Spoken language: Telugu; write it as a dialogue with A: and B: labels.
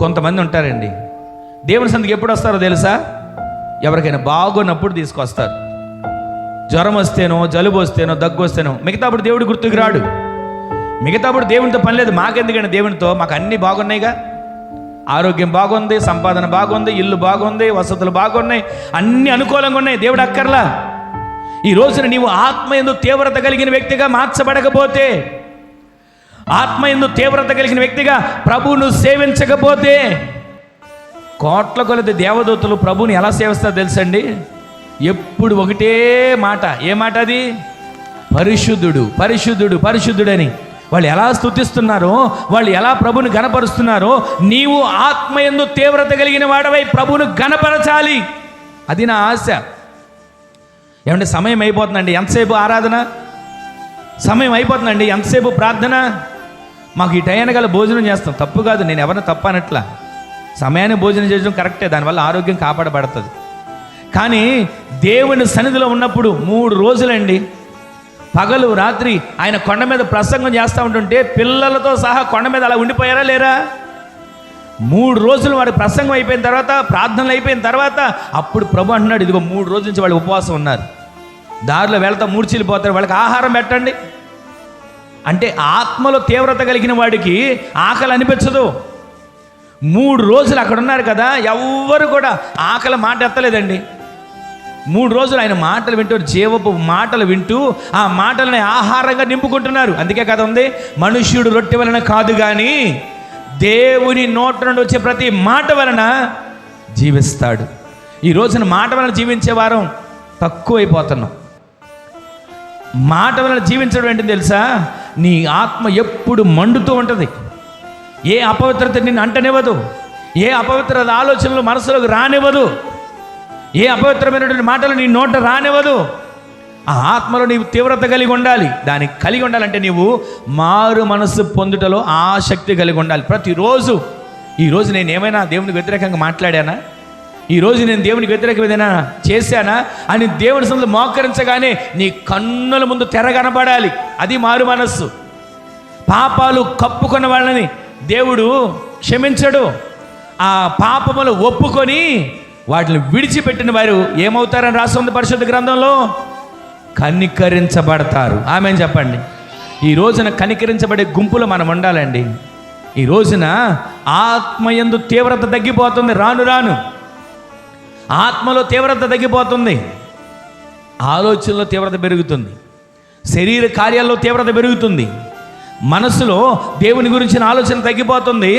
A: కొంతమంది ఉంటారండి, దేవుని సందికి ఎప్పుడు వస్తారో తెలుసా? ఎవరికైనా బాగున్నప్పుడు తీసుకొస్తారు. జ్వరం వస్తేనో, జలుబు వస్తేనో, దగ్గు వస్తేనో. మిగతాప్పుడు దేవుడు గుర్తుకు రాడు. మిగతాప్పుడు దేవునితో పని లేదు. మాకెందుకంటే దేవునితో, మాకు అన్నీ బాగున్నాయిగా. ఆరోగ్యం బాగుంది, సంపాదన బాగుంది, ఇల్లు బాగుంది, వసతులు బాగున్నాయి, అన్నీ అనుకూలంగా ఉన్నాయి. దేవుడు అక్కర్లా. ఈ రోజున నీవు ఆత్మయందు తీవ్రత కలిగిన వ్యక్తిగా మార్చబడకపోతే, ఆత్మయందు తీవ్రత కలిగిన వ్యక్తిగా ప్రభువును సేవించకపోతే, కోట్ల కొలది దేవదూతలు ప్రభువుని ఎలా సేవిస్తారో తెలుసండి? ఎప్పుడు ఒకటే మాట. ఏ మాట అది? పరిశుద్ధుడు, పరిశుద్ధుడు, పరిశుద్ధుడని. వాళ్ళు ఎలా స్తుతిస్తున్నారో, వాళ్ళు ఎలా ప్రభువుని గణపరుస్తున్నారో, నీవు ఆత్మయందు తీవ్రత కలిగిన వాడవై ప్రభువును గణపరచాలి. అది నా ఆశ. ఏమంటే సమయం అయిపోతుందండి, ఎంతసేపు ఆరాధన? సమయం అయిపోతుందండి, ఎంతసేపు ప్రార్థన? మాకు ఈ టైం గల భోజనం చేస్తాం, తప్పు కాదు, నేను ఎవరిని తప్పు అనట్లా. సమయాన్ని భోజనం చేయడం కరెక్టే, దానివల్ల ఆరోగ్యం కాపాడబడుతుంది. కానీ దేవుని సన్నిధిలో ఉన్నప్పుడు 3 రోజులండి, పగలు రాత్రి ఆయన కొండ మీద ప్రసంగం చేస్తూ ఉంటుంటే పిల్లలతో సహా కొండ మీద అలా ఉండిపోయారా లేరా? 3 రోజులు వాడి ప్రసంగం అయిపోయిన తర్వాత, ప్రార్థనలు అయిపోయిన తర్వాత అప్పుడు ప్రభు అంటున్నాడు, ఇదిగో 3 రోజుల నుంచి వాళ్ళు ఉపవాసం ఉన్నారు, దారిలో వెళ్తా మూర్చిల్లిపోతారు, వాళ్ళకి ఆహారం పెట్టండి. అంటే ఆత్మలో తీవ్రత కలిగిన వాడికి ఆకలి అనిపించదు. 3 రోజులు అక్కడ ఉన్నారు కదా, ఎవ్వరు కూడా ఆకలి మాట ఎత్తలేదండి. 3 రోజులు ఆయన మాటలు వింటూ, జీవపు మాటలు వింటూ, ఆ మాటలని ఆహారంగా నింపుకుంటున్నారు. అందుకే కదా ఉంది, మనుష్యుడు రొట్టె వలన కాదు కానీ దేవుని నోట నుండి వచ్చే ప్రతి మాట వలన జీవిస్తాడు. ఈ రోజున మాట వలన జీవించే వారం తక్కువైపోతున్నాం. మాట వలన జీవించడం ఏంటో తెలుసా? నీ ఆత్మ ఎప్పుడు మండుతూ ఉంటుంది. ఏ అపవిత్రత నిన్ను అంటనివ్వదు, ఏ అపవిత్ర ఆలోచనలు మనసులోకి రానివ్వదు, ఏ అపవిత్రమైనటువంటి మాటలు నీ నోట రానివ్వదు. ఆ ఆత్మలో నీవు తీవ్రత కలిగి ఉండాలి. దానికి కలిగి ఉండాలంటే నీవు మారు మనసు పొందుటలో ఆసక్తి కలిగి ఉండాలి ప్రతిరోజు. ఈరోజు నేను ఏమైనా దేవునికి వ్యతిరేకంగా మాట్లాడానా? ఈరోజు నేను దేవునికి వ్యతిరేకం ఏదైనా చేశానా అని దేవుని సన్నిధిలో మోకరించగానే నీ కన్నుల ముందు తెర కనబడాలి. అది మారు మనస్సు. పాపాలు కప్పుకున్న వాళ్ళని దేవుడు క్షమించడు. ఆ పాపములు ఒప్పుకొని వాటిని విడిచిపెట్టిన వారు ఏమవుతారని రాసి ఉంది పరిశుద్ధ గ్రంథంలో? కనికరించబడతారు. ఆమేన్ చెప్పండి. ఈ రోజున కనికరించబడే గుంపులో మనం ఉండాలండి. ఈ రోజున ఆత్మయందు తీవ్రత తగ్గిపోతుంది. రాను రాను ఆత్మలో తీవ్రత తగ్గిపోతుంది, ఆలోచనలో తీవ్రత పెరుగుతుంది, శరీర కార్యాల్లో తీవ్రత పెరుగుతుంది, మనసులో దేవుని గురించిన ఆలోచన తగ్గిపోతుంది.